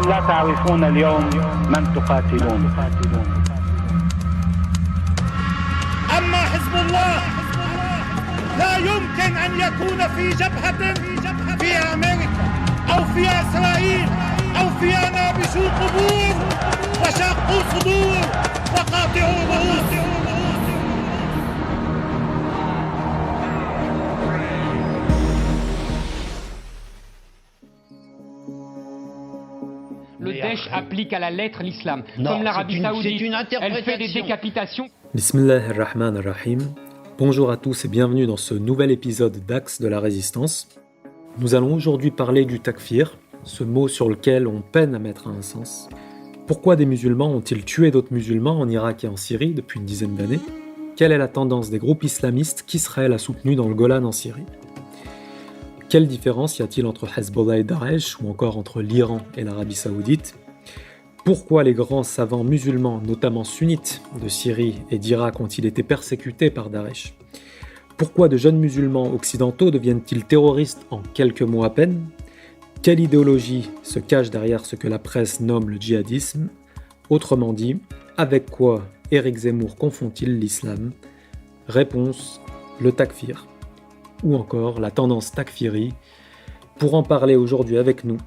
لا تعرفون اليوم من تقاتلون. أما حزب الله لا يمكن أن يكون في جبهة فيها أمريكا أو فيها إسرائيل أو فيها نابشو قبور وشاقوا صدور وقاطعوا رؤوس. Le Daesh applique à la lettre l'islam. Comme l'Arabie Saoudite, elle fait des décapitations. Bismillah ar-Rahman ar-Rahim. Bonjour à tous et bienvenue dans ce nouvel épisode d'Axe de la Résistance. Nous allons aujourd'hui parler du takfir, ce mot sur lequel on peine à mettre un sens. Pourquoi des musulmans ont-ils tué d'autres musulmans en Irak et en Syrie depuis une dizaine d'années ? Quelle est la tendance des groupes islamistes qu'Israël a soutenus dans le Golan en Syrie ? Quelle différence y a-t-il entre Hezbollah et Daesh, ou encore entre l'Iran et l'Arabie Saoudite ? Pourquoi les grands savants musulmans, notamment sunnites, de Syrie et d'Irak ont-ils été persécutés par Daesh ? Pourquoi de jeunes musulmans occidentaux deviennent-ils terroristes en quelques mois à peine ? Quelle idéologie se cache derrière ce que la presse nomme le djihadisme ? Autrement dit, avec quoi Éric Zemmour confond-il l'islam ? Réponse, le takfir. Ou encore la tendance takfiri. Pour en parler aujourd'hui avec nous,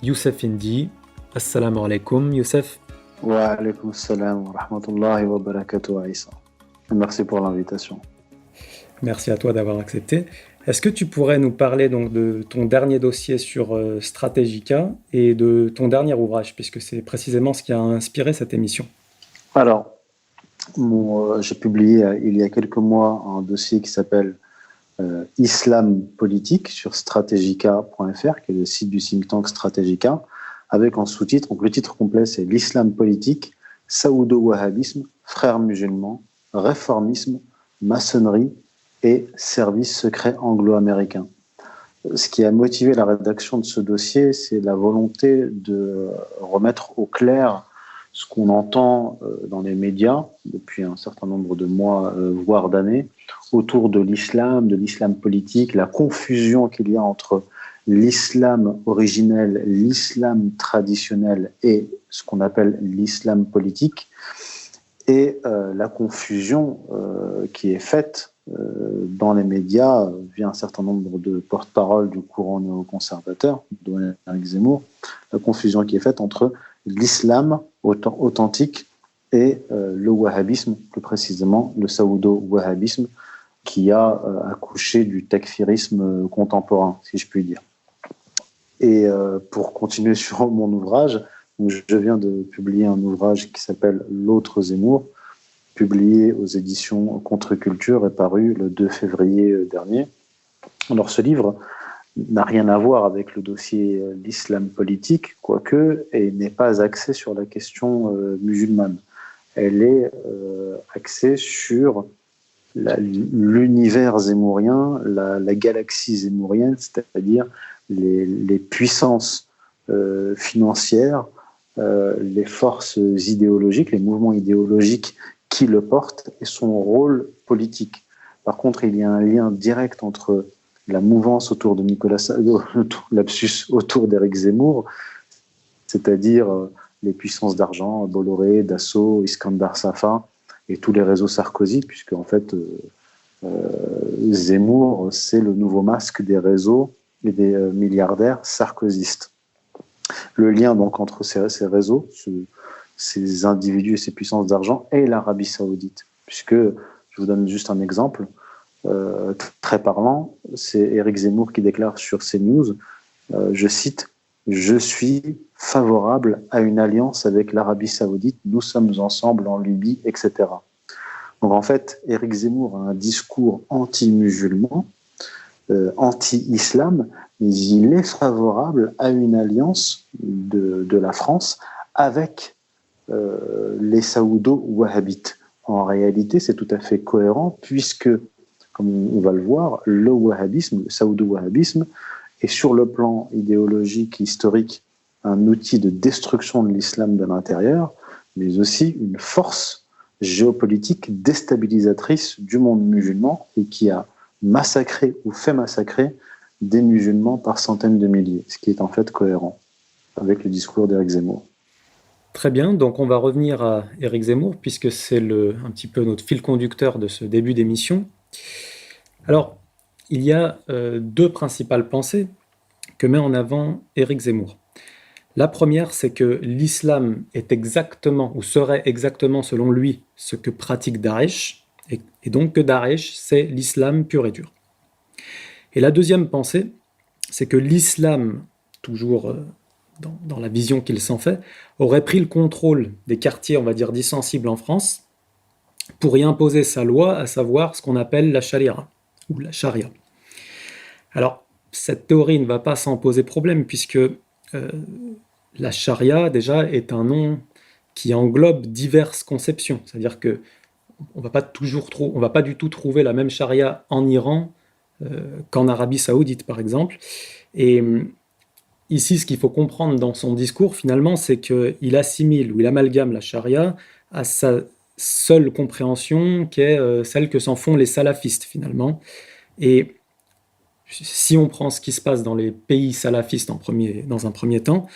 Youssef Indy. Assalamu alaikum, Youssef. Wa alaikum assalam wa rahmatullahi wa barakatuh, Aïssa. Merci pour l'invitation. Merci à toi d'avoir accepté. Est-ce que tu pourrais nous parler donc de ton dernier dossier sur Strategica et de ton dernier ouvrage, puisque c'est précisément ce qui a inspiré cette émission ? Alors, j'ai publié il y a quelques mois un dossier qui s'appelle Islam politique sur strategica.fr, qui est le site du think tank Strategica, avec en sous-titre, donc le titre complet c'est l'islam politique, saoudo-wahhabisme, frères musulmans, réformisme, maçonnerie et service secret anglo-américain. Ce qui a motivé la rédaction de ce dossier, c'est la volonté de remettre au clair ce qu'on entend dans les médias depuis un certain nombre de mois, voire d'années, autour de l'islam politique, la confusion qu'il y a entre l'islam originel, l'islam traditionnel et ce qu'on appelle l'islam politique, et la confusion qui est faite dans les médias via un certain nombre de porte-paroles du courant néoconservateur, dont Éric Zemmour, la confusion qui est faite entre l'islam authentique et le wahhabisme, plus précisément le saoudo-wahhabisme, qui a accouché du takfirisme contemporain, si je puis dire. Et pour continuer sur mon ouvrage, je viens de publier un ouvrage qui s'appelle L'autre Zemmour, publié aux éditions Contre-Culture et paru le 2 février dernier. Alors ce livre n'a rien à voir avec le dossier l'islam politique, quoique, et n'est pas axé sur la question musulmane. Elle est axée sur l'univers zémourien, la galaxie zémourienne, c'est-à-dire les puissances financières, les forces idéologiques, les mouvements idéologiques qui le portent et son rôle politique. Par contre, il y a un lien direct entre la mouvance autour de autour d'Éric Zemmour, c'est-à-dire les puissances d'argent, Bolloré, Dassault, Iskandar Safa et tous les réseaux Sarkozy, puisque en fait Zemmour, c'est le nouveau masque des réseaux et des milliardaires sarkozystes. Le lien donc entre ces réseaux, ces individus et ces puissances d'argent et l'Arabie Saoudite, puisque, je vous donne juste un exemple très parlant, c'est Éric Zemmour qui déclare sur CNews, je cite, « Je suis favorable à une alliance avec l'Arabie Saoudite, nous sommes ensemble en Libye, etc. » Donc en fait, Éric Zemmour a un discours anti-musulman, anti-islam, mais il est favorable à une alliance de la France avec les saoudo-wahhabites. En réalité, c'est tout à fait cohérent puisque, comme on va le voir, le wahhabisme, le saoudo-wahhabisme, est sur le plan idéologique, historique, un outil de destruction de l'islam de l'intérieur, mais aussi une force géopolitique déstabilisatrice du monde musulman et qui a massacré ou fait massacrer des musulmans par centaines de milliers, ce qui est en fait cohérent. avec le discours d'Éric Zemmour. Très bien, donc on va revenir à Éric Zemmour, puisque c'est un petit peu notre fil conducteur de ce début d'émission. Alors, il y a deux principales pensées que met en avant Éric Zemmour. La première, c'est que l'islam est exactement, ou serait exactement selon lui, ce que pratique Daesh, et donc que Daesh, c'est l'islam pur et dur. Et la deuxième pensée, c'est que l'islam, toujours dans la vision qu'il s'en fait, aurait pris le contrôle des quartiers, on va dire, dits sensibles en France, pour y imposer sa loi, à savoir ce qu'on appelle la charia, ou la charia. Alors, cette théorie ne va pas s'en poser problème, puisque la charia, déjà, est un nom qui englobe diverses conceptions. C'est-à-dire que on va pas du tout trouver la même charia en Iran qu'en Arabie Saoudite, par exemple. Et ici, ce qu'il faut comprendre dans son discours, finalement, c'est qu'il assimile ou il amalgame la charia à sa seule compréhension, qui est celle que s'en font les salafistes, finalement. Et si on prend ce qui se passe dans les pays salafistes dans un premier temps,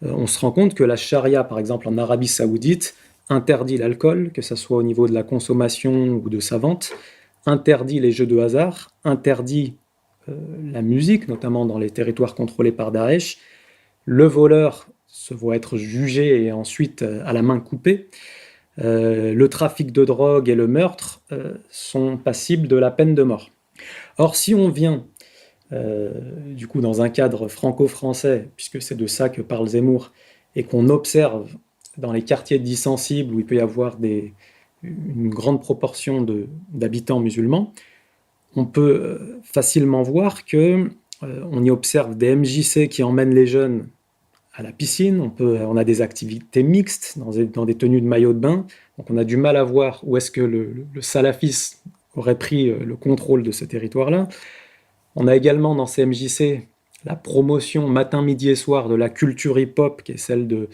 on se rend compte que la charia, par exemple en Arabie Saoudite, interdit l'alcool, que ce soit au niveau de la consommation ou de sa vente, interdit les jeux de hasard, interdit la musique, notamment dans les territoires contrôlés par Daesh. Le voleur se voit être jugé et ensuite à la main coupée. Le trafic de drogue et le meurtre sont passibles de la peine de mort. Or, si on vient du coup dans un cadre franco-français, puisque c'est de ça que parle Zemmour, et qu'on observe dans les quartiers dits sensibles où il peut y avoir une grande proportion d'habitants musulmans, on peut facilement voir que on y observe des MJC qui emmènent les jeunes à la piscine, on a des activités mixtes dans des tenues de maillot de bain, donc on a du mal à voir où est-ce que le salafisme aurait pris le contrôle de ce territoire-là. On a également dans ces MJC la promotion matin, midi et soir de la culture hip-hop, qui est celle de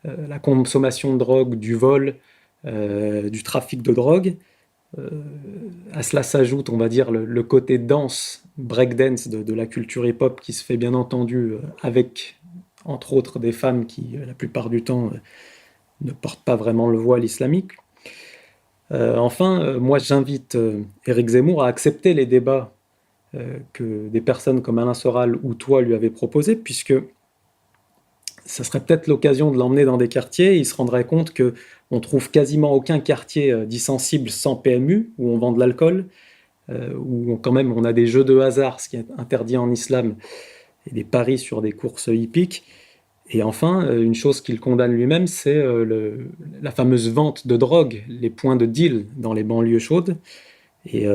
la consommation de drogue, du vol, du trafic de drogue. À cela s'ajoute, on va dire, le côté danse, breakdance de la culture hip-hop qui se fait bien entendu avec, entre autres, des femmes qui, la plupart du temps, ne portent pas vraiment le voile islamique. Enfin, moi j'invite Éric Zemmour à accepter les débats que des personnes comme Alain Soral ou toi lui avez proposés, puisque ça serait peut-être l'occasion de l'emmener dans des quartiers, il se rendrait compte qu'on trouve quasiment aucun quartier dit sensible sans PMU, où on vend de l'alcool, où quand même on a des jeux de hasard, ce qui est interdit en islam, et des paris sur des courses hippiques. Et enfin, une chose qu'il condamne lui-même, c'est la fameuse vente de drogue, les points de deal dans les banlieues chaudes. Et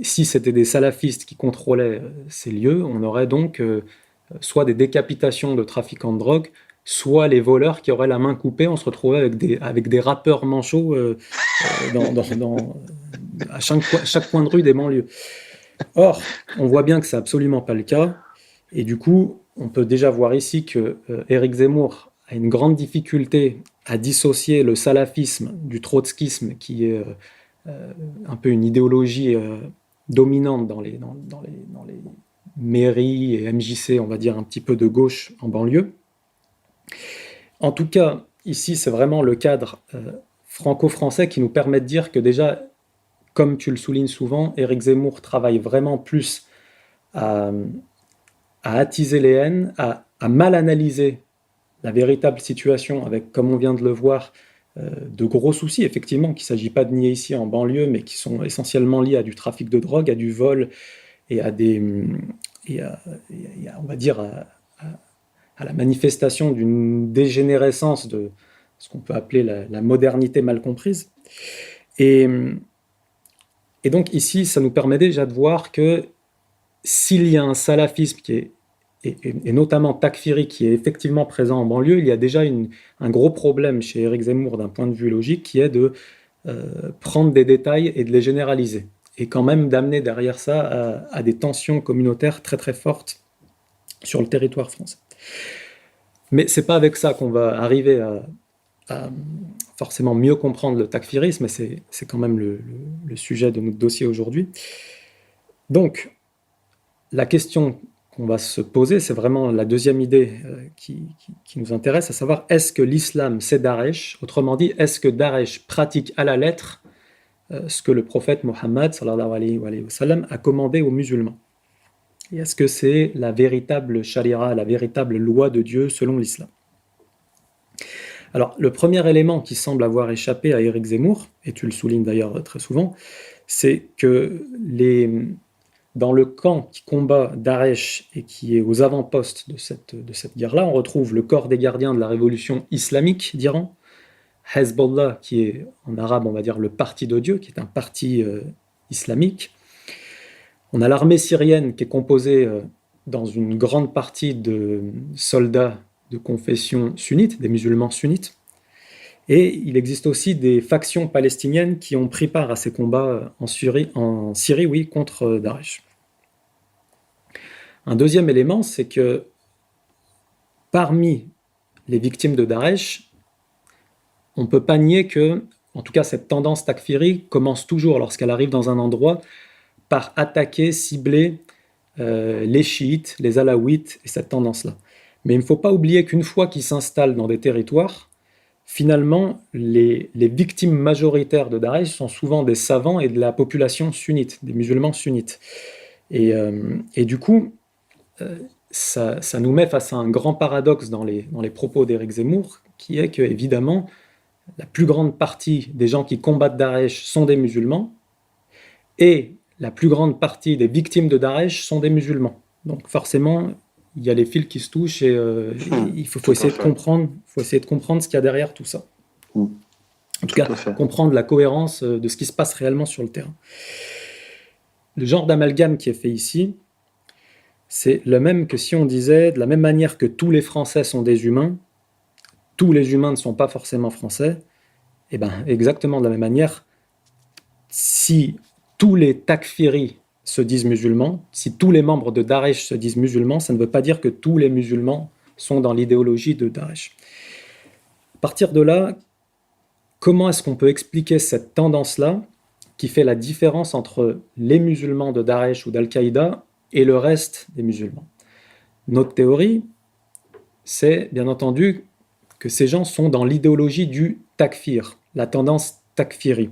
si c'était des salafistes qui contrôlaient ces lieux, on aurait donc soit des décapitations de trafiquants de drogue, soit les voleurs qui auraient la main coupée. On se retrouvait avec des rappeurs manchots à chaque coin de rue des banlieues. Or, on voit bien que c'est absolument pas le cas. Et du coup, on peut déjà voir ici que Éric Zemmour a une grande difficulté à dissocier le salafisme du trotskisme, qui est un peu une idéologie dominante dans les mairies et MJC, on va dire un petit peu de gauche en banlieue. En tout cas, ici, c'est vraiment le cadre franco-français qui nous permet de dire que déjà, comme tu le soulignes souvent, Éric Zemmour travaille vraiment plus à attiser les haines, à mal analyser la véritable situation avec, comme on vient de le voir, de gros soucis, effectivement, qu'il ne s'agit pas de nier ici en banlieue, mais qui sont essentiellement liés à du trafic de drogue, à du vol et on va dire, à la manifestation d'une dégénérescence de ce qu'on peut appeler la modernité mal comprise. Et donc ici, ça nous permet déjà de voir que s'il y a un salafisme qui est, et notamment takfiri, qui est effectivement présent en banlieue, il y a déjà un gros problème chez Éric Zemmour d'un point de vue logique, qui est de prendre des détails et de les généraliser, et quand même d'amener derrière ça à des tensions communautaires très très fortes sur le territoire français. Mais c'est pas avec ça qu'on va arriver à forcément mieux comprendre le takfirisme, et c'est quand même le sujet de notre dossier aujourd'hui. Donc, la question qu'on va se poser, c'est vraiment la deuxième idée qui nous intéresse, à savoir, est-ce que l'islam c'est Daesh? Autrement dit, est-ce que Daesh pratique à la lettre ce que le prophète Mohammed sallallahu alayhi wa sallam a commandé aux musulmans? Et est-ce que c'est la véritable sharia, la véritable loi de Dieu selon l'islam? Alors, le premier élément qui semble avoir échappé à Éric Zemmour, et tu le soulignes d'ailleurs très souvent, c'est que dans le camp qui combat Daesh et qui est aux avant-postes de cette guerre-là, on retrouve le corps des gardiens de la révolution islamique d'Iran, Hezbollah, qui est en arabe, on va dire, le parti de Dieu, qui est un parti islamique. On a l'armée syrienne qui est composée dans une grande partie de soldats de confession sunnite, des musulmans sunnites. Et il existe aussi des factions palestiniennes qui ont pris part à ces combats en Syrie, oui, contre Daesh. Un deuxième élément, c'est que parmi les victimes de Daesh, on ne peut pas nier que, en tout cas, cette tendance takfiri commence toujours, lorsqu'elle arrive dans un endroit, par attaquer, cibler les chiites, les alaouites et cette tendance-là. Mais il ne faut pas oublier qu'une fois qu'ils s'installent dans des territoires, finalement, les victimes majoritaires de Daesh sont souvent des savants et de la population sunnite, des musulmans sunnites. Et du coup, ça nous met face à un grand paradoxe dans les propos d'Éric Zemmour, qui est que, évidemment, la plus grande partie des gens qui combattent Daesh sont des musulmans, et la plus grande partie des victimes de Daesh sont des musulmans. Donc forcément, il y a les fils qui se touchent et il faut essayer de comprendre ce qu'il y a derrière tout ça. En tout cas, comprendre la cohérence de ce qui se passe réellement sur le terrain. Le genre d'amalgame qui est fait ici, c'est le même que si on disait, de la même manière que tous les Français sont des humains, tous les humains ne sont pas forcément français, et bien exactement de la même manière, si tous les takfiris se disent musulmans, si tous les membres de Daesh se disent musulmans, ça ne veut pas dire que tous les musulmans sont dans l'idéologie de Daesh. À partir de là, comment est-ce qu'on peut expliquer cette tendance-là qui fait la différence entre les musulmans de Daesh ou d'Al-Qaïda et le reste des musulmans? Notre théorie, c'est bien entendu que ces gens sont dans l'idéologie du takfir, la tendance takfiri.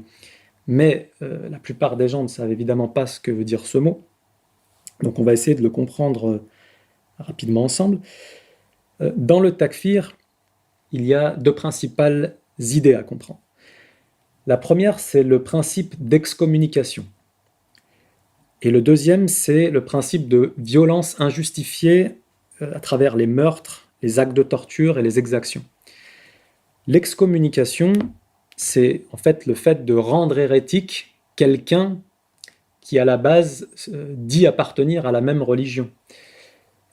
Mais la plupart des gens ne savent évidemment pas ce que veut dire ce mot. Donc on va essayer de le comprendre rapidement ensemble. Dans le takfir, il y a deux principales idées à comprendre. La première, c'est le principe d'excommunication. Et le deuxième, c'est le principe de violence injustifiée à travers les meurtres, les actes de torture et les exactions. L'excommunication, c'est en fait le fait de rendre hérétique quelqu'un qui à la base dit appartenir à la même religion.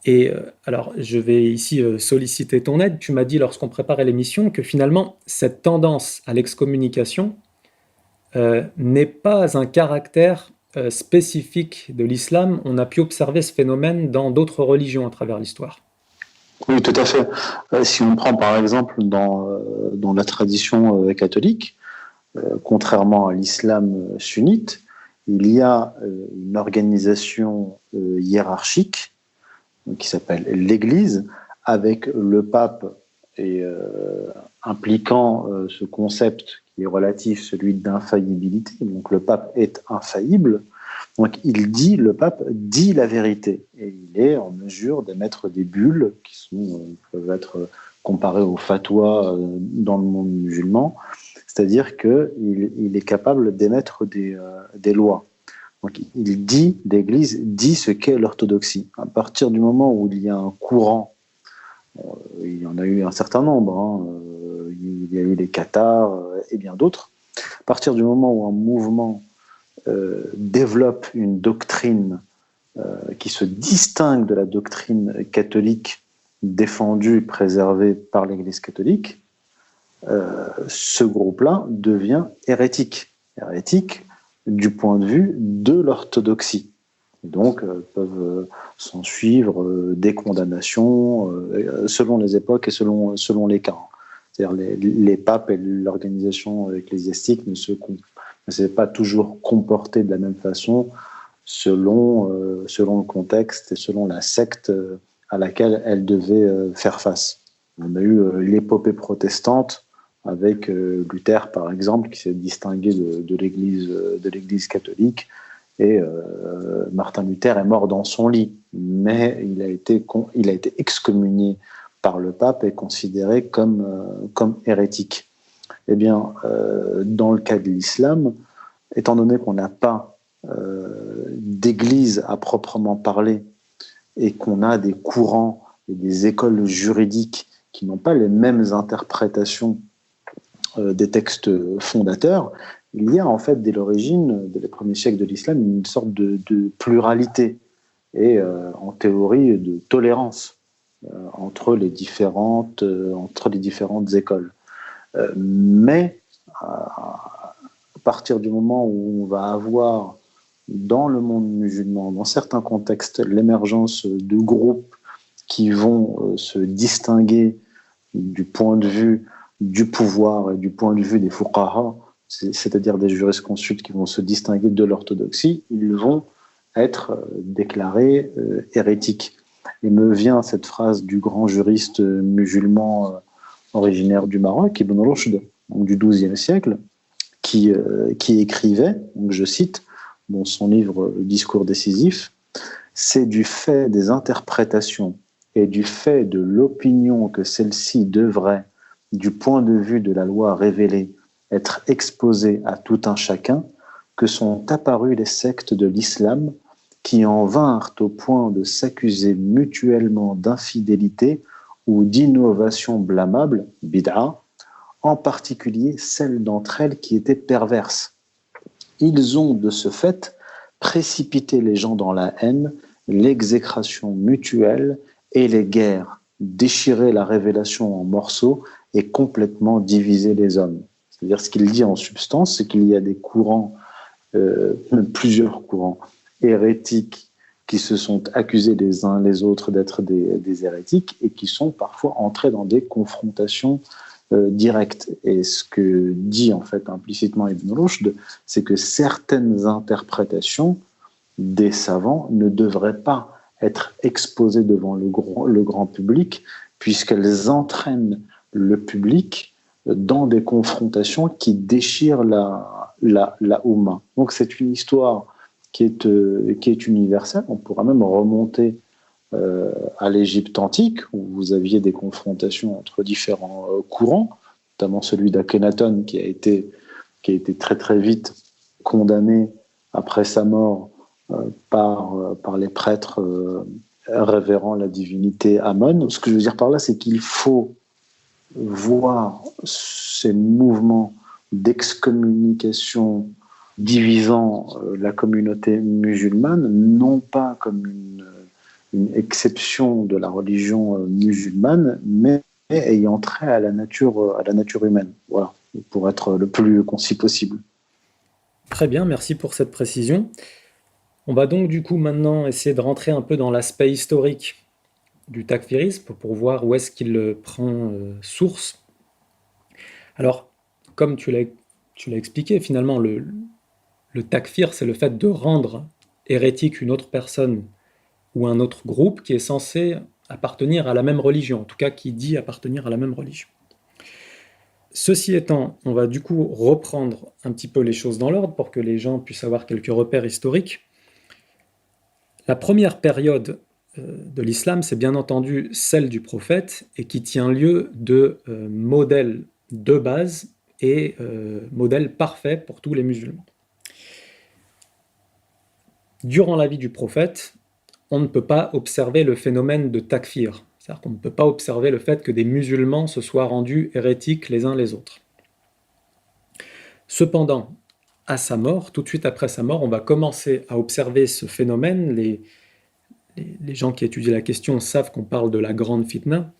Et alors je vais ici solliciter ton aide. Tu m'as dit lorsqu'on préparait l'émission que finalement cette tendance à l'excommunication n'est pas un caractère spécifique de l'islam. On a pu observer ce phénomène dans d'autres religions à travers l'histoire. Oui, tout à fait. Si on prend par exemple dans la tradition catholique, contrairement à l'islam sunnite, il y a une organisation hiérarchique qui s'appelle l'Église, avec le pape et impliquant ce concept qui est relatif, celui d'infaillibilité. Donc le pape est infaillible. Donc le pape dit la vérité et il est en mesure d'émettre des bulles qui peuvent être comparées aux fatwas dans le monde musulman, c'est-à-dire qu'il est capable d'émettre des lois. Donc l'Église dit ce qu'est l'orthodoxie. À partir du moment où il y a un courant, il y en a eu un certain nombre, il y a eu les Cathares et bien d'autres, à partir du moment où un mouvement développe une doctrine qui se distingue de la doctrine catholique défendue et préservée par l'Église catholique, ce groupe-là devient hérétique. Hérétique du point de vue de l'orthodoxie. Donc peuvent s'en suivre des condamnations selon les époques et selon les cas. C'est-à-dire les papes et l'organisation ecclésiastique ne s'est pas toujours comporté de la même façon selon le contexte et selon la secte à laquelle elle devait faire face. On a eu l'épopée protestante avec Luther, par exemple, qui s'est distingué de l'Église catholique. Et Martin Luther est mort dans son lit, mais il a été excommunié par le pape et considéré comme hérétique. Eh bien, dans le cas de l'islam, étant donné qu'on n'a pas d'église à proprement parler et qu'on a des courants et des écoles juridiques qui n'ont pas les mêmes interprétations des textes fondateurs, il y a en fait dès l'origine, dès les premiers siècles de l'islam, une sorte de pluralité et en théorie de tolérance entre les différentes écoles. Mais à partir du moment où on va avoir dans le monde musulman, dans certains contextes, l'émergence de groupes qui vont se distinguer du point de vue du pouvoir et du point de vue des fuqaha, c'est-à-dire des jurisconsultes qui vont se distinguer de l'orthodoxie, ils vont être déclarés hérétiques. Il me vient cette phrase du grand juriste musulman originaire du Maroc, Ibn Rushd, du XIIe siècle, qui écrivait, donc je cite, dans son livre Discours décisif, « C'est du fait des interprétations et du fait de l'opinion que celle-ci devrait, du point de vue de la loi révélée, être exposée à tout un chacun, que sont apparues les sectes de l'islam qui en vinrent au point de s'accuser mutuellement d'infidélité ou d'innovation blâmable, bid'a, en particulier celles d'entre elles qui étaient perverses. Ils ont, de ce fait, précipité les gens dans la haine, l'exécration mutuelle et les guerres, déchiré la révélation en morceaux et complètement divisé les hommes. » C'est-à-dire, ce qu'il dit en substance, c'est qu'il y a des courants, plusieurs courants hérétiques qui se sont accusés les uns les autres d'être des hérétiques et qui sont parfois entrés dans des confrontations directes. Et ce que dit en fait implicitement Ibn Rushd, c'est que certaines interprétations des savants ne devraient pas être exposées devant le grand public, puisqu'elles entraînent le public dans des confrontations qui déchirent la Oumma. Donc c'est une histoire qui est universelle. On pourra même remonter à l'Égypte antique, où vous aviez des confrontations entre différents courants, notamment celui d'Akhenaton qui a été très très vite condamné après sa mort par les prêtres révérant la divinité Amon. Ce que je veux dire par là, c'est qu'il faut voir ces mouvements d'excommunication divisant la communauté musulmane, non pas comme une exception de la religion musulmane, mais ayant trait à la nature humaine. Voilà, pour être le plus concis possible. Très bien, merci pour cette précision. On va donc du coup maintenant essayer de rentrer un peu dans l'aspect historique du takfirisme pour voir où est-ce qu'il prend source. Alors, comme tu l'as expliqué, finalement, le takfir, c'est le fait de rendre hérétique une autre personne ou un autre groupe qui est censé appartenir à la même religion, en tout cas qui dit appartenir à la même religion. Ceci étant, on va du coup reprendre un petit peu les choses dans l'ordre pour que les gens puissent avoir quelques repères historiques. La première période de l'islam, c'est bien entendu celle du prophète et qui tient lieu de modèle de base et modèle parfait pour tous les musulmans. Durant la vie du prophète, on ne peut pas observer le phénomène de takfir, c'est-à-dire qu'on ne peut pas observer le fait que des musulmans se soient rendus hérétiques les uns les autres. Cependant, à sa mort, tout de suite après sa mort, on va commencer à observer ce phénomène. Les gens qui étudient la question savent qu'on parle de la grande fitna,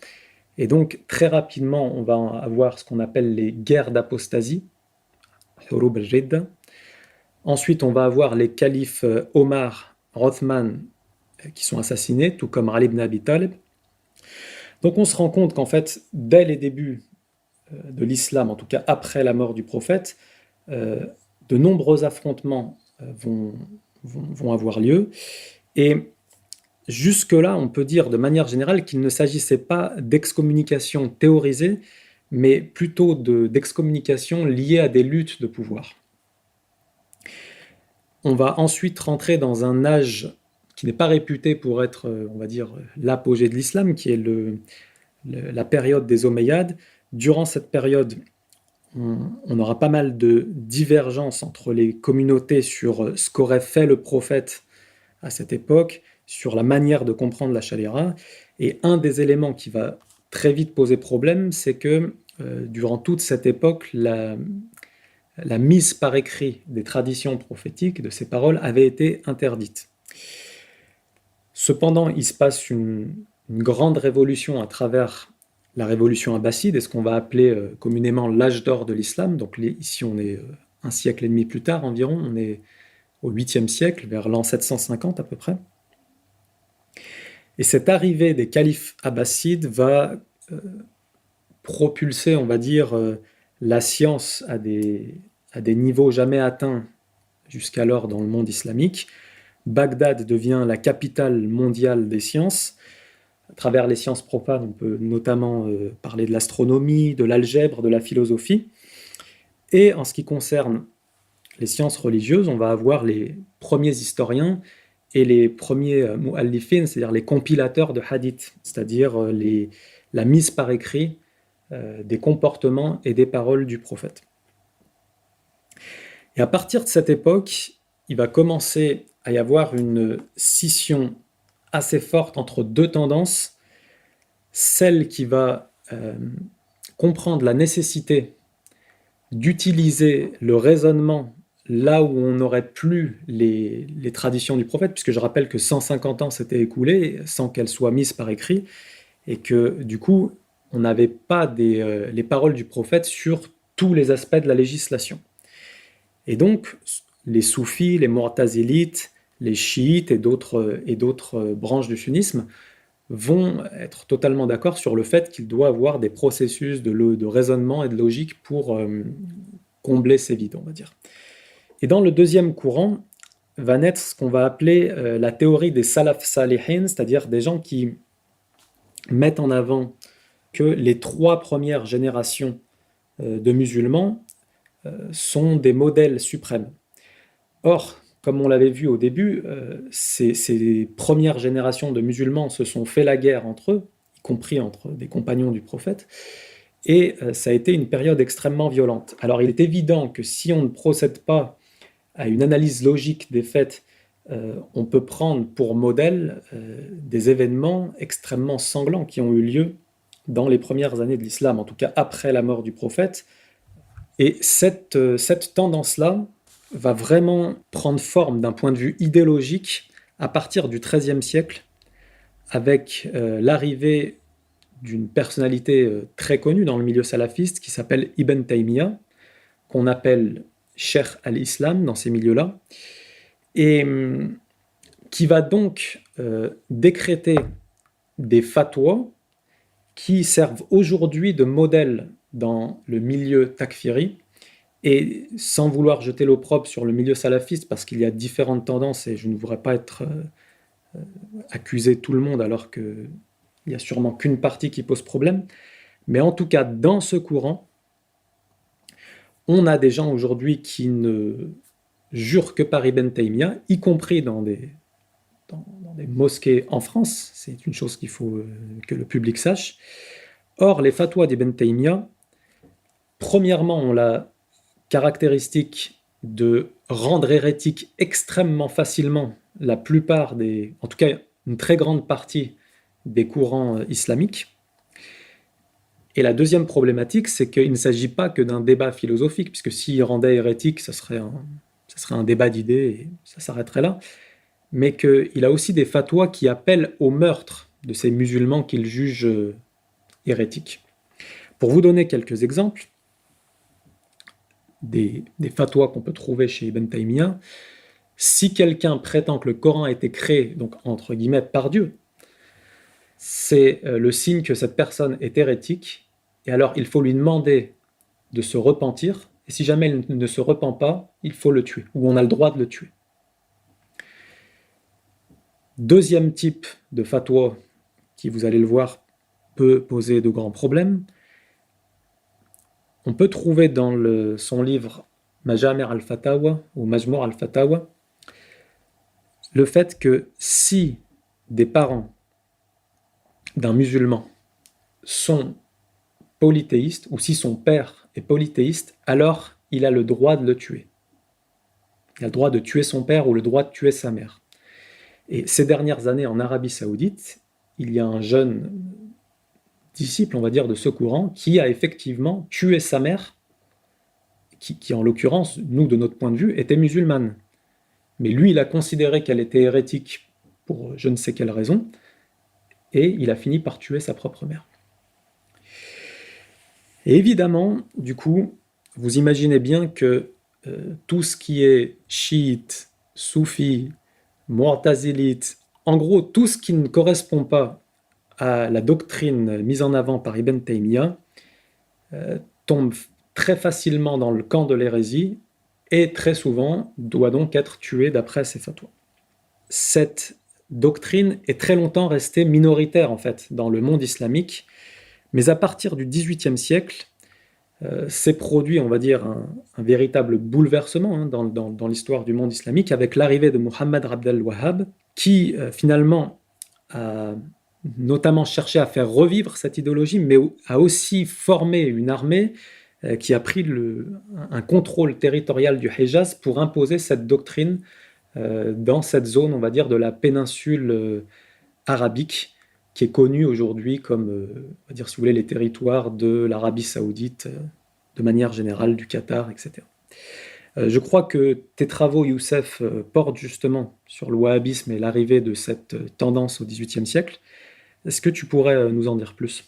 et donc très rapidement, on va avoir ce qu'on appelle les guerres d'apostasie, Hurub al-Ridda. Ensuite, on va avoir les califes Omar, Othman, qui sont assassinés, tout comme Ali ibn Abi Talib. Donc on se rend compte qu'en fait, dès les débuts de l'islam, en tout cas après la mort du prophète, de nombreux affrontements vont vont avoir lieu. Et jusque-là, on peut dire de manière générale qu'il ne s'agissait pas d'excommunication théorisée, mais plutôt d'excommunication liée à des luttes de pouvoir. On va ensuite rentrer dans un âge qui n'est pas réputé pour être, on va dire, l'apogée de l'islam, qui est la période des Omeyyades. Durant cette période, on aura pas mal de divergences entre les communautés sur ce qu'aurait fait le prophète à cette époque, sur la manière de comprendre la Sharia. Et un des éléments qui va très vite poser problème, c'est que durant toute cette époque, la mise par écrit des traditions prophétiques, de ces paroles, avait été interdite. Cependant, il se passe une grande révolution à travers la révolution abbasside, et ce qu'on va appeler communément l'âge d'or de l'islam. Donc ici, on est un siècle et demi plus tard environ, on est au 8e siècle, vers l'an 750 à peu près. Et cette arrivée des califes abbassides va propulser, on va dire, la science à des niveaux jamais atteints jusqu'alors dans le monde islamique. Bagdad devient la capitale mondiale des sciences. À travers les sciences profanes, on peut notamment parler de l'astronomie, de l'algèbre, de la philosophie. Et en ce qui concerne les sciences religieuses, on va avoir les premiers historiens et les premiers mu'allifin, c'est-à-dire les compilateurs de hadith, c'est-à-dire la mise par écrit des comportements et des paroles du prophète. Et à partir de cette époque, il va commencer à y avoir une scission assez forte entre deux tendances, celle qui va comprendre la nécessité d'utiliser le raisonnement là où on n'aurait plus les traditions du prophète, puisque je rappelle que 150 ans s'étaient écoulés sans qu'elles soient mises par écrit, et que du coup, on n'avait pas les paroles du prophète sur tous les aspects de la législation. Et donc, les soufis, les mu'tazilites, les chiites et d'autres branches du sunnisme vont être totalement d'accord sur le fait qu'il doit avoir des processus de raisonnement et de logique pour combler ces vides, on va dire. Et dans le deuxième courant va naître ce qu'on va appeler la théorie des salaf salihin, c'est-à-dire des gens qui mettent en avant que les 3 premières générations de musulmans sont des modèles suprêmes. Or, comme on l'avait vu au début, ces premières générations de musulmans se sont fait la guerre entre eux, y compris entre des compagnons du prophète, et ça a été une période extrêmement violente. Alors il est évident que si on ne procède pas à une analyse logique des faits, on peut prendre pour modèle des événements extrêmement sanglants qui ont eu lieu dans les premières années de l'islam, en tout cas après la mort du prophète. Et cette tendance-là va vraiment prendre forme d'un point de vue idéologique à partir du XIIIe siècle, avec l'arrivée d'une personnalité très connue dans le milieu salafiste qui s'appelle Ibn Taymiyyah, qu'on appelle Cheikh al-Islam dans ces milieux-là, et qui va donc décréter des fatwas qui servent aujourd'hui de modèle dans le milieu takfiri. Et sans vouloir jeter l'opprobre sur le milieu salafiste, parce qu'il y a différentes tendances et je ne voudrais pas accuser tout le monde alors qu'il n'y a sûrement qu'une partie qui pose problème, mais en tout cas dans ce courant, on a des gens aujourd'hui qui ne jurent que par Ibn Taymiyyah, y compris dans des mosquées en France, c'est une chose qu'il faut que le public sache. Or, les fatwas d'Ibn Taymiyyah, premièrement, on la caractéristique de rendre hérétique extrêmement facilement la plupart en tout cas une très grande partie des courants islamiques. Et la deuxième problématique, c'est qu'il ne s'agit pas que d'un débat philosophique, puisque s'il rendait hérétique, ça serait un débat d'idées et ça s'arrêterait là, mais qu'il a aussi des fatwas qui appellent au meurtre de ces musulmans qu'il juge hérétiques. Pour vous donner quelques exemples, des fatwas qu'on peut trouver chez Ibn Taymiyyah, si quelqu'un prétend que le Coran a été créé, donc entre guillemets, par Dieu, c'est le signe que cette personne est hérétique, et alors il faut lui demander de se repentir, et si jamais il ne se repent pas, il faut le tuer, ou on a le droit de le tuer. Deuxième type de fatwa qui, vous allez le voir, peut poser de grands problèmes. On peut trouver dans son livre Majami' al-Fatawa ou Majmu' al-Fatawa le fait que si des parents d'un musulman sont polythéistes, ou si son père est polythéiste, alors il a le droit de le tuer. Il a le droit de tuer son père ou le droit de tuer sa mère. Et ces dernières années en Arabie Saoudite, il y a un jeune disciple, on va dire, de ce courant, qui a effectivement tué sa mère, qui en l'occurrence, nous, de notre point de vue, était musulmane. Mais lui, il a considéré qu'elle était hérétique pour je ne sais quelle raison, et il a fini par tuer sa propre mère. Et évidemment, du coup, vous imaginez bien que tout ce qui est chiite, soufi, mu'tazilite, en gros, tout ce qui ne correspond pas à la doctrine mise en avant par Ibn Taymiyyah tombe très facilement dans le camp de l'hérésie et très souvent doit donc être tué d'après ces fatwas. Cette doctrine est très longtemps restée minoritaire en fait dans le monde islamique, mais à partir du XVIIIe siècle, s'est produit, on va dire, un véritable bouleversement dans l'histoire du monde islamique avec l'arrivée de Muhammad Abd al-Wahhab qui finalement a notamment cherché à faire revivre cette idéologie, mais a aussi formé une armée qui a pris un contrôle territorial du Hejaz pour imposer cette doctrine dans cette zone, on va dire, de la péninsule arabique, qui est connue aujourd'hui comme, on va dire, si vous voulez, les territoires de l'Arabie Saoudite, de manière générale, du Qatar, etc. Je crois que tes travaux, Youssef, portent justement sur le wahhabisme et l'arrivée de cette tendance au XVIIIe siècle. Est-ce que tu pourrais nous en dire plus ?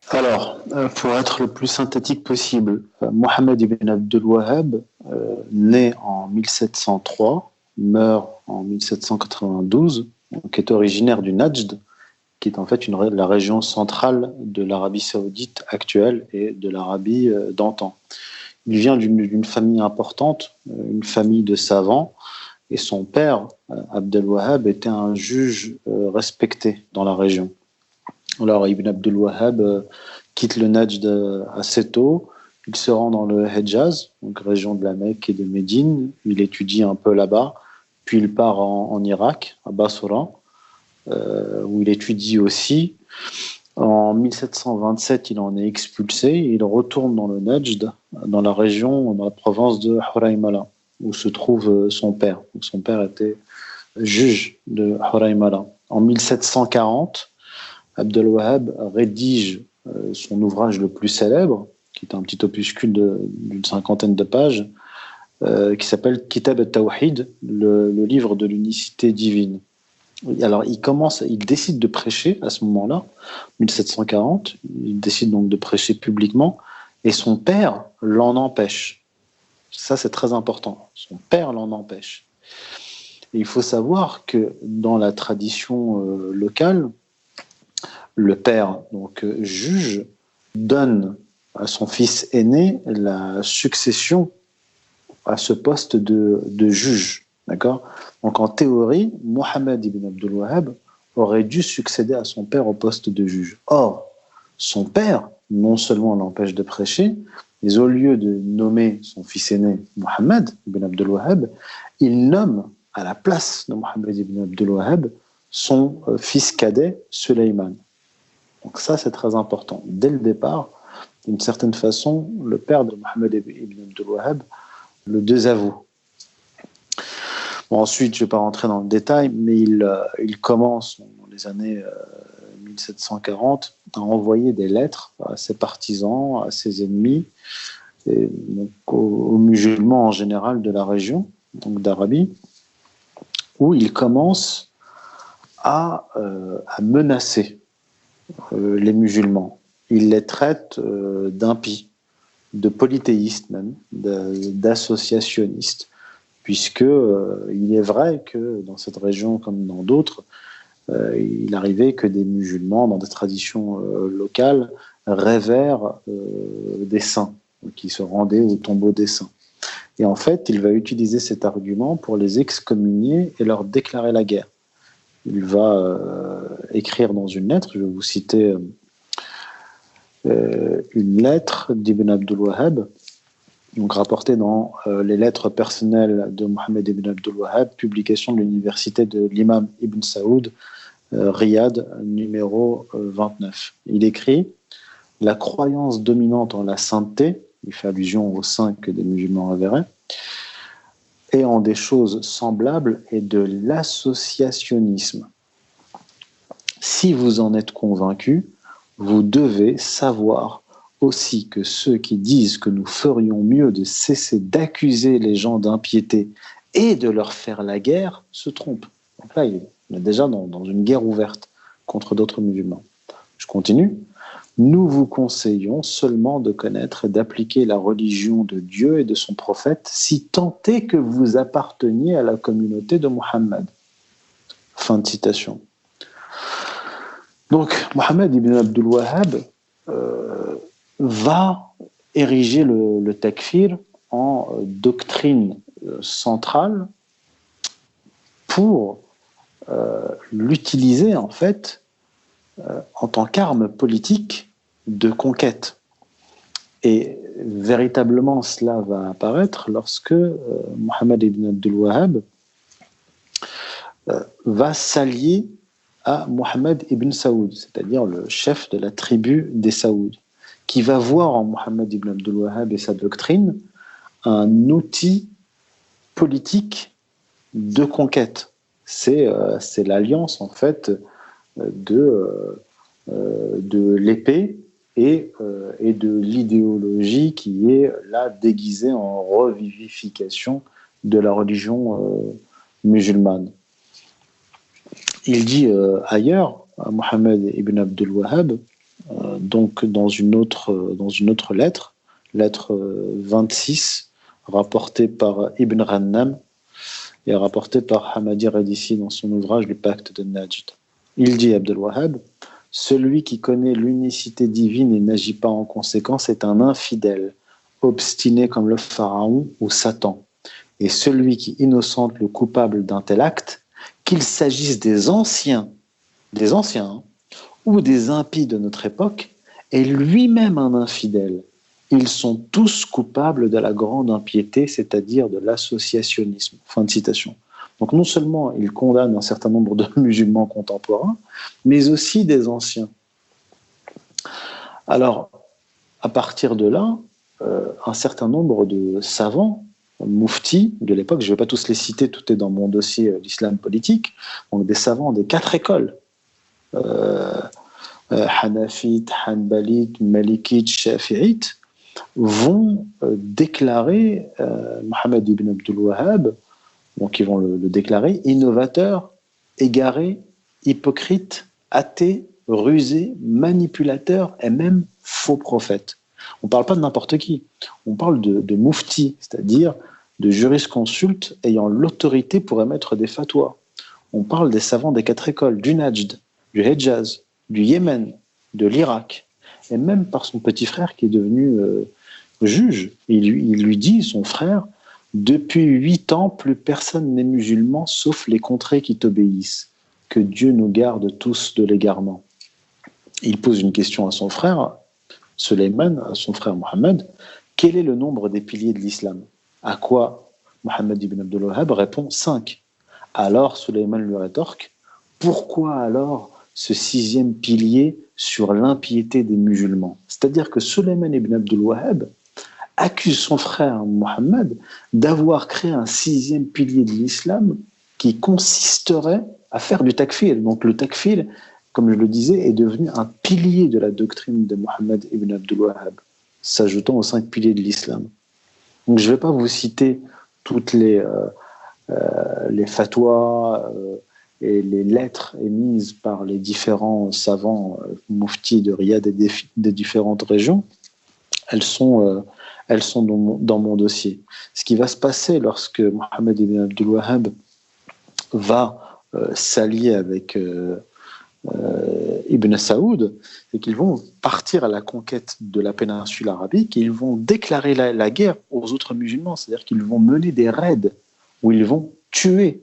Alors, pour être le plus synthétique possible, Mohammed ibn Abdul Wahhab, né en 1703, meurt en 1792, qui est originaire du Najd, qui est en fait la région centrale de l'Arabie Saoudite actuelle et de l'Arabie d'antan. Il vient d'une famille importante, une famille de savants, et son père, Abdel Wahhab, était un juge respecté dans la région. Alors Ibn Abdul Wahhab quitte le Najd assez tôt, il se rend dans le Hejaz, donc région de la Mecque et de Médine, il étudie un peu là-bas, puis il part en Irak, à Basra, où il étudie aussi. En 1727, il en est expulsé, il retourne dans le Najd, dans la région, dans la province de Huraymala, où se trouve son père. Donc son père était juge de Huraymala. En 1740, Abdel Wahhab rédige son ouvrage le plus célèbre, qui est un petit opuscule d'une 50aine de pages, qui s'appelle Kitab al-Tawhid, le livre de l'unicité divine. Alors il décide de prêcher à ce moment-là, 1740, il décide donc de prêcher publiquement, et son père l'en empêche. Ça c'est très important, son père l'en empêche. Et il faut savoir que dans la tradition locale, le père, donc juge, donne à son fils aîné la succession à ce poste de juge. D'accord ? Donc en théorie, Mohammed ibn Abdul Wahhab aurait dû succéder à son père au poste de juge. Or, son père, non seulement l'empêche de prêcher, mais au lieu de nommer son fils aîné Mohammed ibn Abdul Wahhab, il nomme à la place de Mohammed ibn Abdul Wahhab son fils cadet Sulayman. Donc ça, c'est très important. Dès le départ, d'une certaine façon, le père de Mohammed ibn Abdul Wahhab le désavoue. Bon, ensuite, je ne vais pas rentrer dans le détail, mais il commence dans les années 1740 à envoyer des lettres à ses partisans, à ses ennemis, et donc aux musulmans en général de la région, donc d'Arabie, où il commence à menacer les musulmans. Il les traite d'impies, de polythéistes même, d'associationnistes, puisque il est vrai que dans cette région comme dans d'autres, il arrivait que des musulmans, dans des traditions locales, révèrent des saints, qui se rendaient au tombeau des saints. Et en fait, il va utiliser cet argument pour les excommunier et leur déclarer la guerre. il va écrire dans une lettre, je vais vous citer une lettre d'Ibn Abdul Wahhab, donc rapportée dans les lettres personnelles de Mohammed ibn Abdul Wahhab, publication de l'université de l'imam Ibn Saoud, Riyad, numéro 29. Il écrit « La croyance dominante en la sainteté », il fait allusion aux 5 des musulmans avérés, et en des choses semblables est de l'associationnisme. Si vous en êtes convaincus, vous devez savoir aussi que ceux qui disent que nous ferions mieux de cesser d'accuser les gens d'impiété et de leur faire la guerre se trompent. Donc là, il est déjà dans une guerre ouverte contre d'autres musulmans. Je continue. Nous vous conseillons seulement de connaître et d'appliquer la religion de Dieu et de son prophète, si tant est que vous apparteniez à la communauté de Muhammad. Fin de citation. Donc, Mohammed ibn Abdul Wahhab va ériger le takfir en doctrine centrale pour l'utiliser en fait en tant qu'arme politique de conquête. Et véritablement, cela va apparaître lorsque Mohammed ibn Abdul Wahhab va s'allier à Mohammed ibn Saoud, c'est-à-dire le chef de la tribu des Saouds, qui va voir en Mohammed ibn Abdul Wahhab et sa doctrine un outil politique de conquête. C'est l'alliance en fait de l'épée et de l'idéologie qui est là déguisée en revivification de la religion musulmane. Il dit ailleurs, à Mohammed ibn Abdul Wahhab, donc dans une autre lettre, lettre 26, rapportée par Ibn Rannam et rapportée par Hamadi Radissi dans son ouvrage Le Pacte de Najd. Il dit, Abdul Wahhab, « Celui qui connaît l'unicité divine et n'agit pas en conséquence est un infidèle, obstiné comme le pharaon ou Satan. Et celui qui innocente le coupable d'un tel acte, qu'il s'agisse des anciens, ou des impies de notre époque, est lui-même un infidèle. Ils sont tous coupables de la grande impiété, c'est-à-dire de l'associationnisme. » Fin de citation. Donc non seulement il condamne un certain nombre de musulmans contemporains, mais aussi des anciens. Alors, à partir de là, un certain nombre de savants, mouftis de l'époque, je ne vais pas tous les citer, tout est dans mon dossier l'islam politique, donc des savants des 4 écoles, Hanafites, Hanbalites, Malikites, Shafi'ites, vont déclarer Mohammed ibn Abdul Wahhab, donc ils vont le déclarer innovateur, égaré, hypocrite, athée, rusé, manipulateur et même faux prophète. On ne parle pas de n'importe qui, on parle de moufti, c'est-à-dire de jurisconsultes ayant l'autorité pour émettre des fatwas. On parle des savants des 4 écoles, du Najd, du Hejaz, du Yémen, de l'Irak, et même par son petit frère qui est devenu juge. Il lui dit, son frère, « Depuis 8 ans, plus personne n'est musulman sauf les contrées qui t'obéissent. Que Dieu nous garde tous de l'égarement. » Il pose une question à son frère, Sulayman, à son frère Mohammed, « Quel est le nombre des piliers de l'islam ?» À quoi Mohammed ibn Abdul Wahhab répond 5. Alors Sulayman lui rétorque, « Pourquoi alors ce 6e pilier sur l'impiété des musulmans ?» C'est-à-dire que Sulayman ibn Abdul Wahhab accuse son frère Mohammed d'avoir créé un 6e pilier de l'islam qui consisterait à faire du takfir. Donc le takfir, comme je le disais, est devenu un pilier de la doctrine de Mohammed ibn Abdul Wahhab, s'ajoutant aux 5 piliers de l'islam. Donc je ne vais pas vous citer toutes les fatwas et les lettres émises par les différents savants mouftis de Riyad et des différentes régions. Elles sont dans mon dossier. Ce qui va se passer lorsque Mohammed ibn Abdul Wahhab va s'allier avec Ibn Saoud, c'est qu'ils vont partir à la conquête de la péninsule arabique et ils vont déclarer la guerre aux autres musulmans, c'est-à-dire qu'ils vont mener des raids où ils vont tuer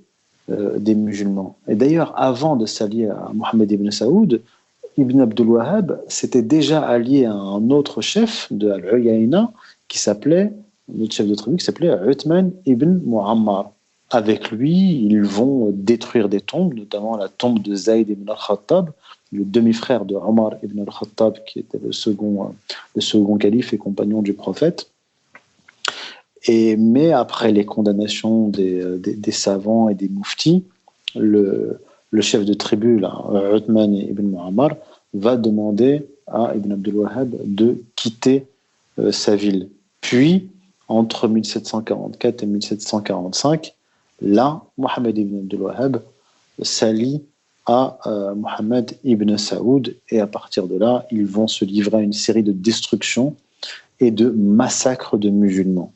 des musulmans. Et d'ailleurs, avant de s'allier à Mohammed ibn Saoud, Ibn Abdul Wahhab s'était déjà allié à un autre chef de Al-Uyayna qui s'appelait, notre chef de tribu qui s'appelait Uthman ibn Muammar. Avec lui, ils vont détruire des tombes, notamment la tombe de Zayd ibn al-Khattab, le demi-frère de Omar ibn al-Khattab, qui était le second calife et compagnon du prophète. Mais après les condamnations des savants et des mouftis, le chef de tribu, Uthman ibn Muammar, va demander à Ibn Abdul Wahhab de quitter sa ville. Puis, entre 1744 et 1745, là, Mohammed ibn Abdul Wahhab s'allie à Mohammed ibn Saoud, et à partir de là, ils vont se livrer à une série de destructions et de massacres de musulmans.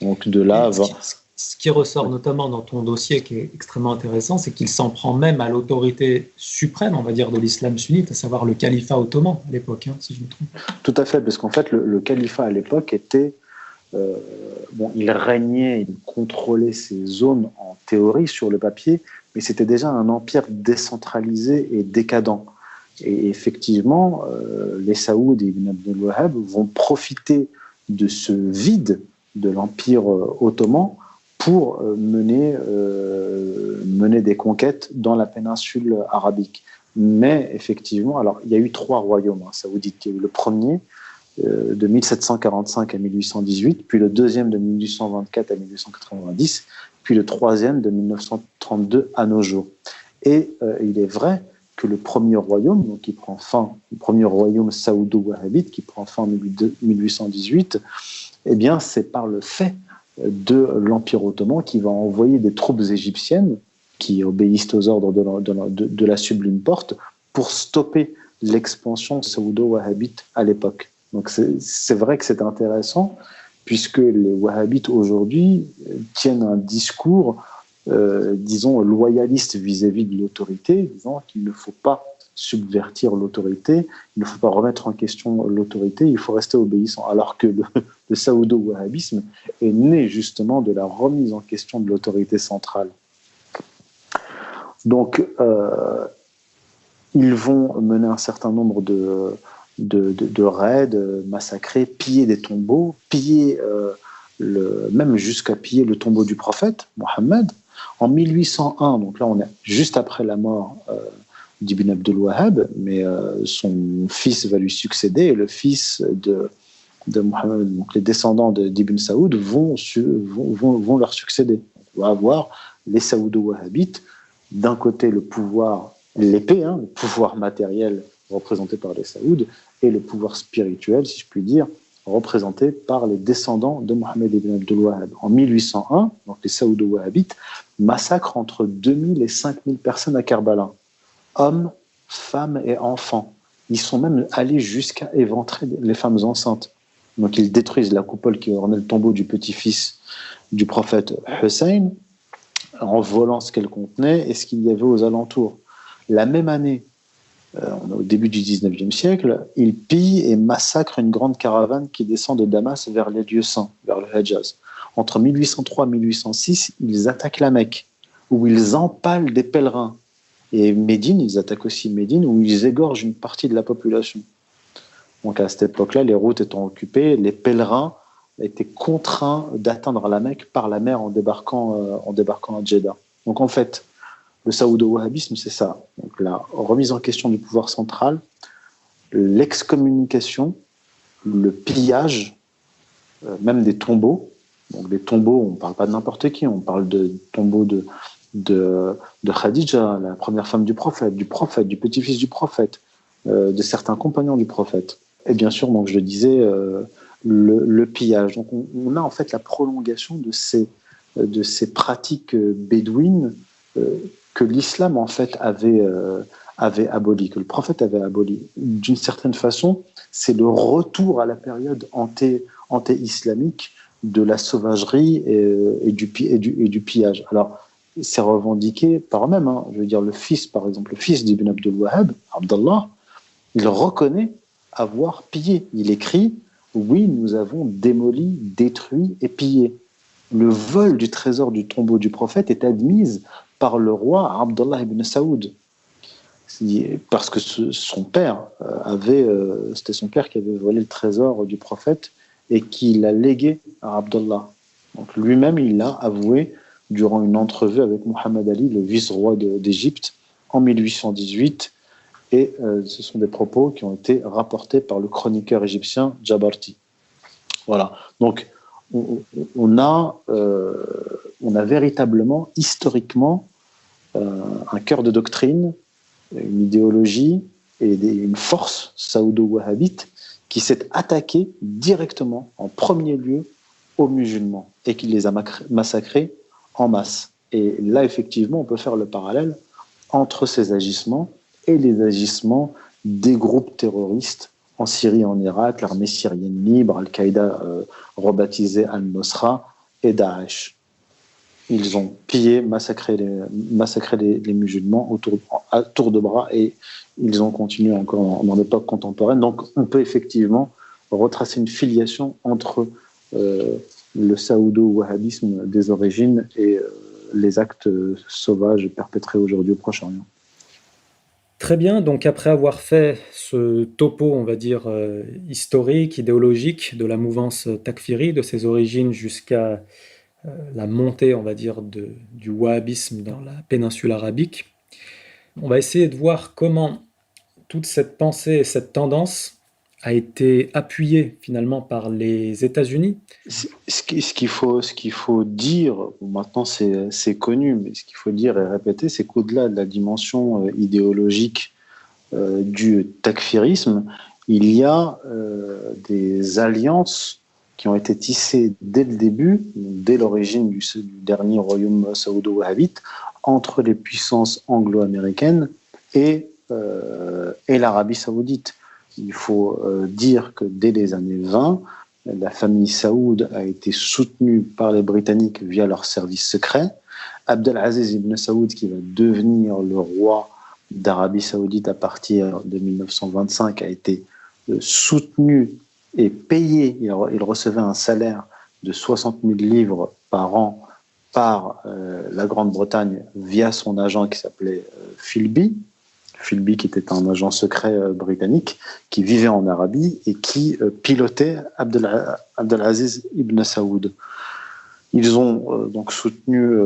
Donc de là, ce qui ressort notamment dans ton dossier, qui est extrêmement intéressant, c'est qu'il s'en prend même à l'autorité suprême, on va dire, de l'islam sunnite, à savoir le califat ottoman à l'époque, si je me trompe. Tout à fait, parce qu'en fait, le califat à l'époque était... il régnait, il contrôlait ces zones en théorie sur le papier, mais c'était déjà un empire décentralisé et décadent. Et effectivement, les Saouds et Ibn Abdul Wahhab vont profiter de ce vide de l'empire ottoman pour mener des conquêtes dans la péninsule arabique. Mais effectivement, alors il y a eu 3 royaumes saoudites. Il y a eu le premier de 1745 à 1818, puis le deuxième de 1824 à 1890, puis le troisième de 1932 à nos jours. Et il est vrai que le premier royaume, donc qui prend fin, le premier royaume saoudo-wahhabite qui prend fin en 1818, eh bien c'est par le fait de l'Empire ottoman qui va envoyer des troupes égyptiennes qui obéissent aux ordres de la Sublime Porte pour stopper l'expansion saoudo-wahhabite à l'époque. Donc c'est vrai que c'est intéressant, puisque les wahhabites aujourd'hui tiennent un discours, disons, loyaliste vis-à-vis de l'autorité, disant qu'il ne faut pas subvertir l'autorité, il ne faut pas remettre en question l'autorité, il faut rester obéissant. Alors que le saoudo-wahhabisme est né justement de la remise en question de l'autorité centrale. Donc, ils vont mener un certain nombre de raids, massacrer, piller des tombeaux, même jusqu'à piller le tombeau du prophète, Mohammed. En 1801, donc là on est juste après la mort d'Ibn Abdul Wahhab, mais son fils va lui succéder, et le fils de Mohammed, donc les descendants d'Ibn Saoud vont leur succéder. On va avoir les saoudo-wahhabites, d'un côté le pouvoir, l'épée, le pouvoir matériel représenté par les Saouds, et le pouvoir spirituel, si je puis dire, représenté par les descendants de Mohammed ibn Abdul Wahhab. En 1801, donc les saoudo-wahhabites massacrent entre 2000 et 5000 personnes à Karbala, hommes, femmes et enfants. Ils sont même allés jusqu'à éventrer les femmes enceintes. Donc ils détruisent la coupole qui ornait le tombeau du petit-fils du prophète Hussein, en volant ce qu'elle contenait et ce qu'il y avait aux alentours. La même année, on est au début du 19e siècle, ils pillent et massacrent une grande caravane qui descend de Damas vers les lieux saints, vers le Hejaz. Entre 1803 et 1806, ils attaquent la Mecque, où ils empalent des pèlerins. Et Médine, ils attaquent aussi Médine, où ils égorgent une partie de la population. Donc à cette époque-là, les routes étant occupées, les pèlerins étaient contraints d'atteindre la Mecque par la mer en débarquant à Jeddah. Donc en fait, le saoudo-wahhabisme, c'est ça. Donc la remise en question du pouvoir central, l'excommunication, le pillage, même des tombeaux. Donc des tombeaux, on ne parle pas de n'importe qui, on parle de tombeaux de Khadija, la première femme du prophète, du petit-fils du prophète, de certains compagnons du prophète. Et bien sûr, donc je le disais, le pillage. Donc on a en fait la prolongation de ces pratiques bédouines que l'islam en fait avait aboli, que le prophète avait aboli. D'une certaine façon, c'est le retour à la période anté-islamique de la sauvagerie et du pillage. Alors, c'est revendiqué par eux-mêmes. Je veux dire, le fils d'Ibn Abdul Wahhab, Abdallah, il reconnaît avoir pillé. Il écrit « Oui, nous avons démoli, détruit et pillé ». le vol du trésor du tombeau du prophète est admise par le roi Abdullah ibn Saoud. Parce que son père c'était son père qui avait volé le trésor du prophète et qui l'a légué à Abdullah. Donc lui-même, il l'a avoué durant une entrevue avec Muhammad Ali, le vice-roi d'Égypte, en 1818. Et ce sont des propos qui ont été rapportés par le chroniqueur égyptien Jabarti. Voilà. Donc, on a véritablement, historiquement, un cœur de doctrine, une idéologie et une force saoudo-wahhabite qui s'est attaquée directement, en premier lieu, aux musulmans et qui les a massacrés en masse. Et là, effectivement, on peut faire le parallèle entre ces agissements et les agissements des groupes terroristes en Syrie et en Irak, l'armée syrienne libre, Al-Qaïda rebaptisée Al-Nusra et Daesh. Ils ont pillé, massacré les musulmans à tour de bras et ils ont continué encore dans l'époque contemporaine. Donc on peut effectivement retracer une filiation entre le saoudo-wahhabisme des origines et les actes sauvages perpétrés aujourd'hui au Proche-Orient. Très bien, donc après avoir fait ce topo, on va dire, historique, idéologique de la mouvance takfiri, de ses origines jusqu'à la montée, on va dire, du wahhabisme dans la péninsule arabique, on va essayer de voir comment toute cette pensée et cette tendance a été appuyée finalement par les États-Unis. Ce qu'il faut dire, maintenant c'est connu, mais ce qu'il faut dire et répéter, c'est qu'au-delà de la dimension idéologique du takfirisme, il y a des alliances qui ont été tissées dès le début, dès l'origine du dernier royaume saoudo-wahhabite, entre les puissances anglo-américaines et l'Arabie saoudite. Il faut dire que dès les années 20, la famille Saoud a été soutenue par les Britanniques via leurs services secrets. Abdelaziz ibn Saoud, qui va devenir le roi d'Arabie saoudite à partir de 1925, a été soutenu et payé. Il recevait un salaire de 60 000 livres par an par la Grande-Bretagne via son agent qui s'appelait Philby, qui était un agent secret britannique qui vivait en Arabie et qui pilotait Abdelaziz ibn Saoud. Ils ont donc soutenu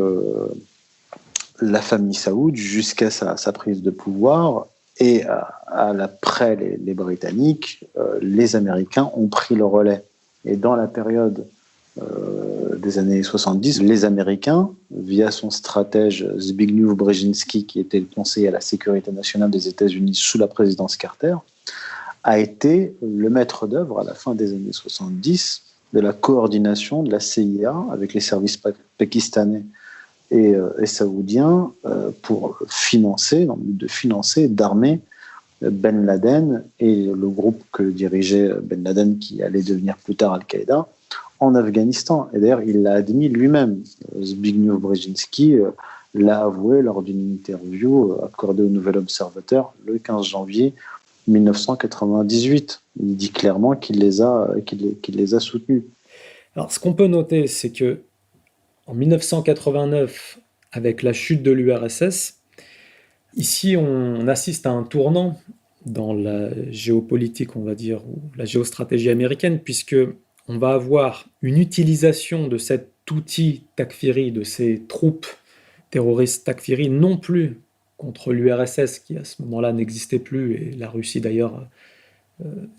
la famille Saoud jusqu'à sa prise de pouvoir et après les Britanniques, les Américains ont pris le relais. Et dans la période des années 70, les Américains, via son stratège Zbigniew Brzezinski, qui était le conseiller à la sécurité nationale des États-Unis sous la présidence Carter, a été le maître d'œuvre à la fin des années 70 de la coordination de la CIA avec les services pakistanais et saoudiens pour financer, dans le but de financer, d'armer Ben Laden et le groupe que dirigeait Ben Laden qui allait devenir plus tard Al-Qaïda en Afghanistan. Et d'ailleurs, il l'a admis lui-même. Zbigniew Brzezinski l'a avoué lors d'une interview accordée au Nouvel Observateur le 15 janvier 1998. Il dit clairement qu'il les a soutenus. Alors, ce qu'on peut noter, c'est que en 1989, avec la chute de l'URSS, ici, on assiste à un tournant dans la géopolitique, on va dire, ou la géostratégie américaine, puisque on va avoir une utilisation de cet outil takfiri, de ces troupes terroristes takfiri, non plus contre l'URSS, qui à ce moment-là n'existait plus, et la Russie d'ailleurs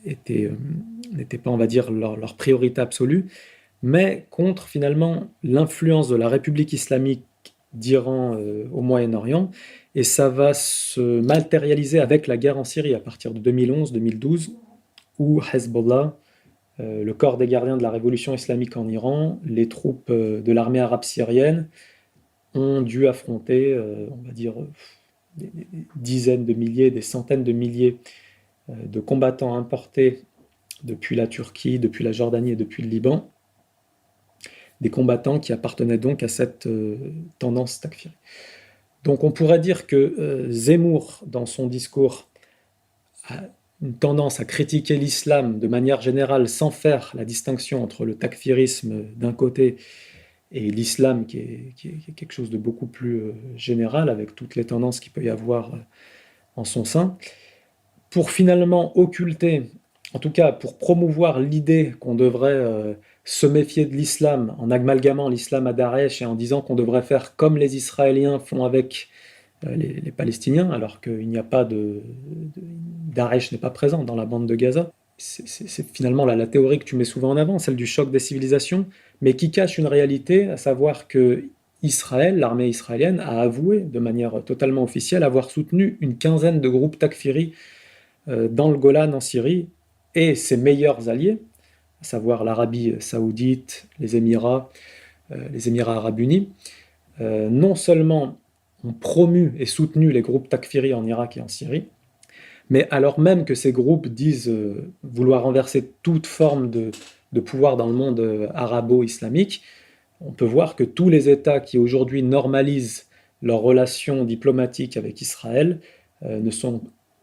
n'était pas, on va dire, leur priorité absolue, mais contre finalement l'influence de la République islamique d'Iran au Moyen-Orient, et ça va se matérialiser avec la guerre en Syrie à partir de 2011-2012, où Hezbollah, le corps des gardiens de la révolution islamique en Iran, les troupes de l'armée arabe syrienne ont dû affronter, on va dire, des dizaines de milliers, des centaines de milliers de combattants importés depuis la Turquie, depuis la Jordanie et depuis le Liban, des combattants qui appartenaient donc à cette tendance takfiri. Donc on pourrait dire que Zemmour, dans son discours, a une tendance à critiquer l'islam de manière générale sans faire la distinction entre le takfirisme d'un côté et l'islam qui est quelque chose de beaucoup plus général, avec toutes les tendances qu'il peut y avoir en son sein, pour finalement occulter, en tout cas pour promouvoir l'idée qu'on devrait se méfier de l'islam, en amalgamant l'islam à Daesh et en disant qu'on devrait faire comme les Israéliens font avec les Palestiniens, alors qu'il n'y a pas Daesh n'est pas présent dans la bande de Gaza. C'est finalement la théorie que tu mets souvent en avant, celle du choc des civilisations, mais qui cache une réalité, à savoir que Israël, l'armée israélienne, a avoué de manière totalement officielle avoir soutenu une quinzaine de groupes takfiri dans le Golan en Syrie, et ses meilleurs alliés, à savoir l'Arabie saoudite, les Émirats arabes unis, non seulement ont promu et soutenu les groupes takfiri en Irak et en Syrie, mais alors même que ces groupes disent vouloir renverser toute forme de pouvoir dans le monde arabo-islamique, on peut voir que tous les États qui aujourd'hui normalisent leurs relations diplomatiques avec Israël ne sont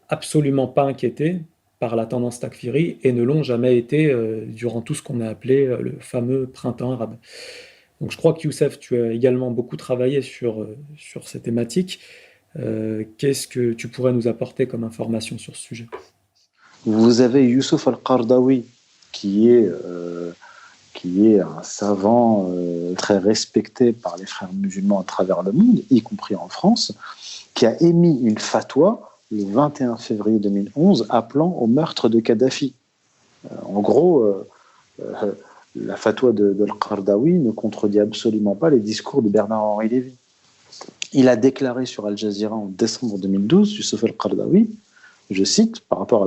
absolument pas inquiétés par la tendance takfiri et ne l'ont jamais été durant tout ce qu'on a appelé le fameux printemps arabe. Donc je crois que Youssef, tu as également beaucoup travaillé sur ces thématiques. Qu'est-ce que tu pourrais nous apporter comme information sur ce sujet? Vous avez Youssouf Al-Qaradawi, qui est un savant très respecté par les frères musulmans à travers le monde, y compris en France, qui a émis une fatwa le 21 février 2011 appelant au meurtre de Kadhafi. En gros, la fatwa de Al-Qaradawi ne contredit absolument pas les discours de Bernard-Henri Lévy. Il a déclaré sur Al Jazeera en décembre 2012, Youssouf Al-Qaradawi, je cite, par rapport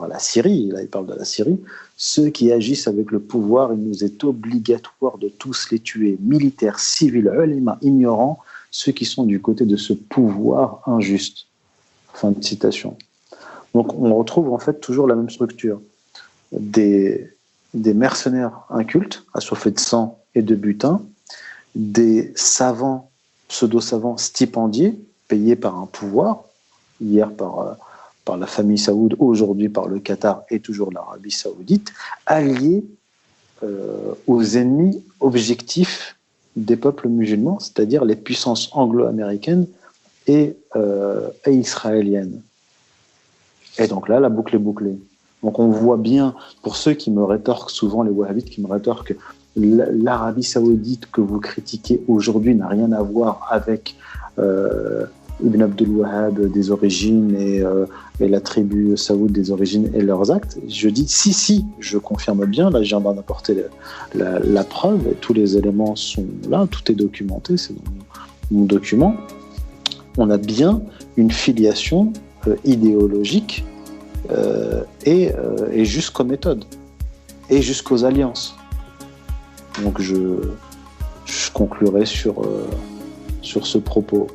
à la Syrie, là il parle de la Syrie, « Ceux qui agissent avec le pouvoir, il nous est obligatoire de tous les tuer, militaires, civils, ulama, ignorants, ceux qui sont du côté de ce pouvoir injuste. » Fin de citation. Donc on retrouve en fait toujours la même structure. Des mercenaires incultes, assoiffés de sang et de butin, des savants, pseudo-savants stipendiés, payés par un pouvoir, hier par la famille saoud, aujourd'hui par le Qatar et toujours l'Arabie saoudite, alliés aux ennemis objectifs des peuples musulmans, c'est-à-dire les puissances anglo-américaines et israélienne. Et donc là, la boucle est bouclée. Donc on voit bien, pour ceux qui me rétorquent souvent, les wahhabites qui me rétorquent que l'Arabie saoudite que vous critiquez aujourd'hui n'a rien à voir avec Ibn Abdul Wahhab des origines et la tribu saoud des origines et leurs actes. Je dis si, je confirme bien, là je viens d'en apporter la preuve, et tous les éléments sont là, tout est documenté, c'est dans mon document. On a bien une filiation idéologique et jusqu'aux méthodes et jusqu'aux alliances. Donc je conclurai sur ce propos.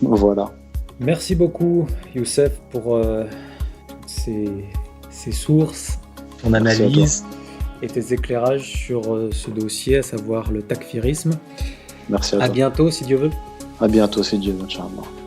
Voilà. Merci beaucoup Youssef pour ces sources, ton analyse et tes éclairages sur ce dossier, à savoir le takfirisme. Merci à toi. À bientôt si Dieu veut. À bientôt si Dieu veut, Inch'Allah.